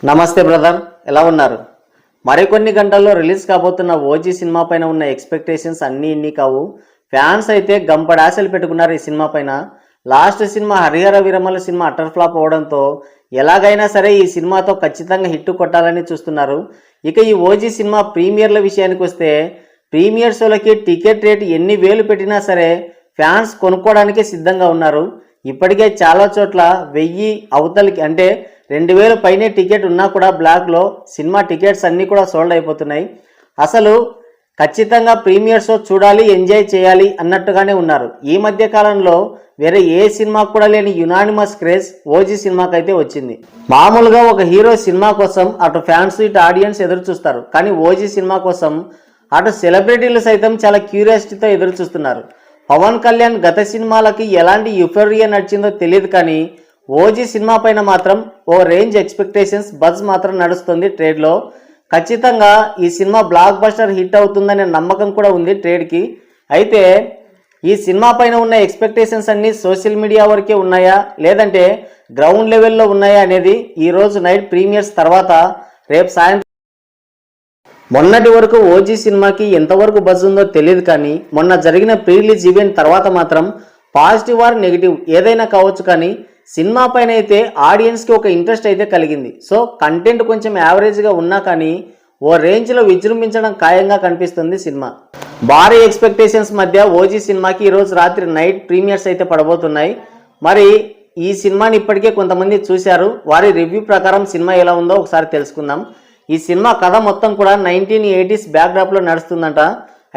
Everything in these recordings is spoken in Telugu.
నమస్తే బ్రదర్, ఎలా ఉన్నారు? మరికొన్ని గంటల్లో రిలీజ్ కాబోతున్న ఓజీ సినిమా పైన ఉన్న ఎక్స్పెక్టేషన్స్ అన్నీ ఇన్ని కావు. ఫ్యాన్స్ అయితే గంపడాశలు పెట్టుకున్నారు ఈ సినిమా పైన. Last cinema Harihara Veera Mallu cinema utter flop అవడంతో ఎలాగైనా సరే ఈ సినిమాతో ఖచ్చితంగా హిట్ కొట్టాలని చూస్తున్నారు. ఇక ఈ ఓజీ సినిమా ప్రీమియర్ల విషయానికి వస్తే ప్రీమియర్ షోలకి టికెట్ రేట్ ఎన్ని వేలు పెట్టినా సరే ఫ్యాన్స్ కొనుక్కోవడానికే సిద్ధంగా ఉన్నారు. ఇప్పటికే చాలా చోట్ల 1000 అవతలికి అంటే 2000 పైనే టికెట్ ఉన్నా కూడా బ్లాక్లో సినిమా టికెట్స్ అన్నీ కూడా సోల్డ్ అయిపోతున్నాయి. అసలు ఖచ్చితంగా ప్రీమియర్ షో చూడాలి, ఎంజాయ్ చేయాలి అన్నట్టుగానే ఉన్నారు. ఈ మధ్య కాలంలో వేరే ఏ సినిమాకు కూడా లేని యునానిమస్ క్రేజ్ ఓజీ సినిమాకి అయితే వచ్చింది. మామూలుగా ఒక హీరో సినిమా కోసం అటు ఫ్యాన్స్ ఇటు ఆడియన్స్ ఎదురు చూస్తారు, కానీ ఓజీ సినిమా కోసం అటు సెలబ్రిటీలు సైతం చాలా క్యూరియాసిటీతో ఎదురు చూస్తున్నారు. పవన్ కళ్యాణ్ గత సినిమాలకి ఎలాంటి యూఫోరియా నడిచిందో తెలియదు, కానీ ఓజీ సినిమా పైన మాత్రం ఓ రేంజ్ ఎక్స్పెక్టేషన్స్ బజ్ మాత్రం నడుస్తుంది ట్రేడ్లో. ఖచ్చితంగా ఈ సినిమా బ్లాక్ బస్టర్ హిట్ అవుతుందనే నమ్మకం కూడా ఉంది ట్రేడ్కి. అయితే ఈ సినిమా పైన ఉన్న ఎక్స్పెక్టేషన్స్ అన్నీ సోషల్ మీడియా వరకే ఉన్నాయా లేదంటే గ్రౌండ్ లెవెల్లో ఉన్నాయా అనేది ఈరోజు నైట్ ప్రీమియర్స్ తర్వాత రేపు సాయంత్రం. మొన్నటి వరకు ఓజీ సినిమాకి ఎంతవరకు బజ్ ఉందో తెలియదు, కానీ మొన్న జరిగిన ప్రీ రిలీజ్ ఈవెంట్ తర్వాత మాత్రం పాజిటివ్ ఆర్ నెగిటివ్ ఏదైనా కావచ్చు, కానీ సినిమా పైన అయితే ఆడియన్స్కి ఒక ఇంట్రెస్ట్ అయితే కలిగింది. సో కంటెంట్ కొంచెం యావరేజ్గా ఉన్నా కానీ ఓ రేంజ్లో విజృంభించడం ఖాయంగా కనిపిస్తుంది సినిమా. భారీ ఎక్స్పెక్టేషన్స్ మధ్య ఓజీ సినిమాకి ఈరోజు రాత్రి నైట్ ప్రీమియర్స్ అయితే పడబోతున్నాయి. మరి ఈ సినిమాని ఇప్పటికే కొంతమంది చూశారు. వారి రివ్యూ ప్రకారం సినిమా ఎలా ఉందో ఒకసారి తెలుసుకుందాం. ఈ సినిమా కథ మొత్తం కూడా 1980s బ్యాక్డ్రాప్లో నడుస్తుందంట.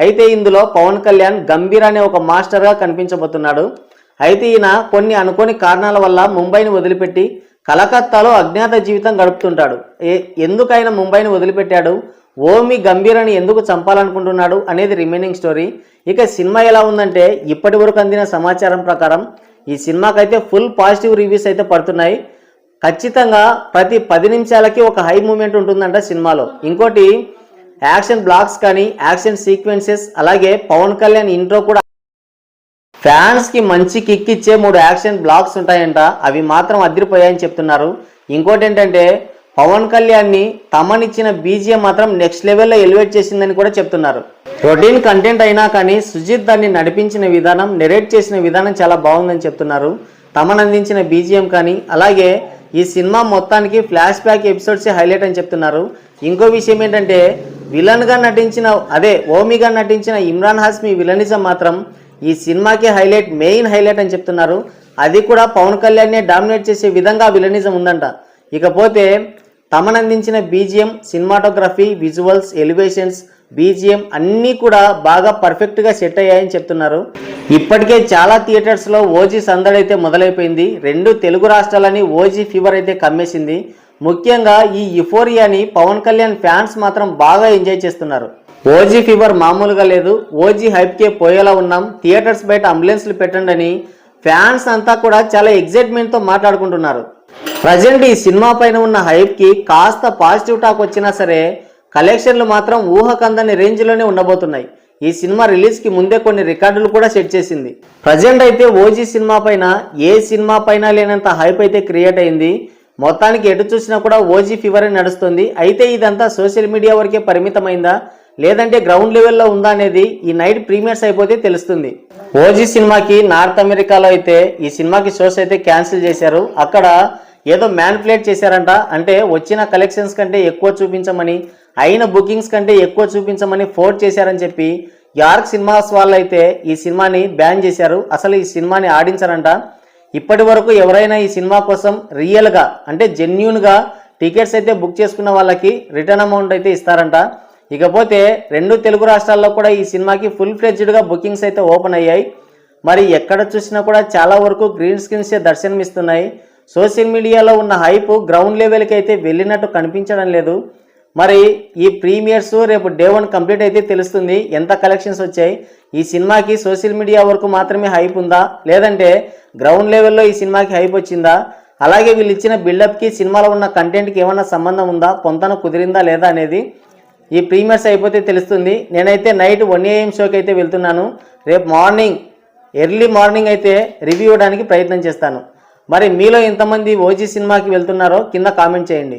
అయితే ఇందులో పవన్ కళ్యాణ్ గంభీర్ అనే ఒక మాస్టర్గా కనిపించబోతున్నాడు. అయితే ఈయన కొన్ని అనుకోని కారణాల వల్ల ముంబైని వదిలిపెట్టి కలకత్తాలో అజ్ఞాత జీవితం గడుపుతుంటాడు. ఎందుకు ఆయన ముంబైని వదిలిపెట్టాడు, ఓమి గంభీర్ అని ఎందుకు చంపాలనుకుంటున్నాడు అనేది రిమైనింగ్ స్టోరీ. ఇక సినిమా ఎలా ఉందంటే ఇప్పటి వరకు అందిన సమాచారం ప్రకారం ఈ సినిమాకైతే ఫుల్ పాజిటివ్ రివ్యూస్ అయితే పడుతున్నాయి. ఖచ్చితంగా ప్రతి 10 నిమిషాలకి ఒక హై మూమెంట్ ఉంటుందంట సినిమాలో. ఇంకోటి యాక్షన్ బ్లాక్స్ కానీ యాక్షన్ సీక్వెన్సెస్ అలాగే పవన్ కళ్యాణ్ ఇంట్రో కూడా ఫ్యాన్స్కి మంచి కిక్ ఇచ్చే 3 యాక్షన్ బ్లాక్స్ ఉంటాయంట. అవి మాత్రం అదిరిపోయాయని చెప్తున్నారు. ఇంకోటి ఏంటంటే పవన్ కళ్యాణ్ని తమనిచ్చిన బీజిఎం మాత్రం నెక్స్ట్ లెవెల్లో ఎలివేట్ చేసిందని కూడా చెప్తున్నారు. రొటీన్ కంటెంట్ అయినా కానీ సుజిత్ దాన్ని నడిపించిన విధానం, నెరేట్ చేసిన విధానం చాలా బాగుందని చెప్తున్నారు. తమను అందించిన బీజిఎం కానీ అలాగే ఈ సినిమా మొత్తానికి ఫ్లాష్ బ్యాక్ ఎపిసోడ్స్ హైలైట్ అని చెప్తున్నారు. ఇంకో విషయం ఏంటంటే విలన్గా నటించిన ఓమిగా నటించిన ఇమ్రాన్ హాష్మి విలనిజం మాత్రం ఈ సినిమాకి హైలైట్, మెయిన్ హైలైట్ అని చెప్తున్నారు. అది కూడా పవన్ కళ్యాణ్నే డామినేట్ చేసే విధంగా విలనిజం ఉందంట. ఇకపోతే తమనందించిన BGM, cinematography, visuals, elevations, BGM అన్నీ కూడా బాగా పర్ఫెక్ట్గా సెట్ అయ్యాయని చెప్తున్నారు. ఇప్పటికే చాలా థియేటర్స్లో ఓజీ సందడి అయితే మొదలైపోయింది. 2 తెలుగు రాష్ట్రాలని ఓజీ ఫీవర్ అయితే కమ్మేసింది. ముఖ్యంగా ఈ యుఫోరియాని పవన్ కళ్యాణ్ ఫ్యాన్స్ మాత్రం బాగా ఎంజాయ్ చేస్తున్నారు. ఓజీ ఫీవర్ మామూలుగా లేదు. ఓజీ హైప్కే పోయేలా ఉన్నాం, థియేటర్స్ బయట అంబులెన్స్లు పెట్టండి అని ఫ్యాన్స్ అంతా కూడా చాలా ఎగ్జైట్మెంట్తో మాట్లాడుకుంటున్నారు. ప్రజెంట్ ఈ సినిమా పైన ఉన్న హైప్కి కాస్త పాజిటివ్ టాక్ వచ్చినా సరే కలెక్షన్లు మాత్రం ఊహకందని రేంజ్లోనే ఉండబోతున్నాయి. ఈ సినిమా రిలీజ్కి ముందే కొన్ని రికార్డులు కూడా సెట్ చేసింది. ప్రజెంట్ అయితే ఓజీ సినిమా పైన ఏ సినిమా పైన లేనంత హైప్ అయితే క్రియేట్ అయింది. మొత్తానికి ఎటు చూసినా కూడా ఓజీ ఫీవర్ నడుస్తుంది. అయితే ఇదంతా సోషల్ మీడియా వరకే పరిమితమైందా లేదంటే గ్రౌండ్ లెవెల్లో ఉందా అనేది ఈ నైట్ ప్రీమియర్స్ అయిపోతే తెలుస్తుంది. ఓజీ సినిమాకి నార్త్ అమెరికాలో అయితే ఈ సినిమాకి షోస్ అయితే క్యాన్సిల్ చేశారు. అక్కడ ఏదో మ్యానిపులేట్ చేశారంట. అంటే వచ్చిన కలెక్షన్స్ కంటే ఎక్కువ చూపించమని, అయిన బుకింగ్స్ కంటే ఎక్కువ చూపించమని ఫోర్స్ చేశారని చెప్పి యార్క్ సినిమాస్ వాళ్ళు అయితే ఈ సినిమాని బ్యాన్ చేశారు. అసలు ఈ సినిమాని ఆడించారంట. ఇప్పటి వరకు ఎవరైనా ఈ సినిమా కోసం రియల్గా అంటే జెన్యూన్గా టికెట్స్ అయితే బుక్ చేసుకున్న వాళ్ళకి రిటర్న్ అమౌంట్ అయితే ఇస్తారంట. ఇకపోతే 2 తెలుగు రాష్ట్రాల్లో కూడా ఈ సినిమాకి ఫుల్ ఫ్లెడ్జ్డ్గా బుకింగ్స్ అయితే ఓపెన్ అయ్యాయి. మరి ఎక్కడ చూసినా కూడా చాలా వరకు గ్రీన్ స్క్రీన్సే దర్శనమిస్తున్నాయి. సోషల్ మీడియాలో ఉన్న హైప్ గ్రౌండ్ లెవెల్కి అయితే వెళ్ళినట్టు కనిపించడం లేదు. మరి ఈ ప్రీమియర్స్ రేపు డే 1 కంప్లీట్ అయితే తెలుస్తుంది ఎంత కలెక్షన్స్ వచ్చాయి. ఈ సినిమాకి సోషల్ మీడియా వరకు మాత్రమే హైప్ ఉందా లేదంటే గ్రౌండ్ లెవెల్లో ఈ సినిమాకి హైప్ వచ్చిందా, అలాగే వీళ్ళు ఇచ్చిన బిల్డప్కి సినిమాలో ఉన్న కంటెంట్కి ఏమైనా సంబంధం ఉందా, పొంతన కుదిరిందా లేదా అనేది ఈ ప్రీమియర్స్ అయిపోతే తెలుస్తుంది. నేనైతే నైట్ 1 AM షోకి అయితే వెళ్తున్నాను. రేపు ఎర్లీ మార్నింగ్ అయితే రివ్యూ ఇవ్వడానికి ప్రయత్నం చేస్తాను. మరి మీలో ఎంతమంది ఓజీ సినిమాకి వెళ్తున్నారో కింద కామెంట్ చేయండి.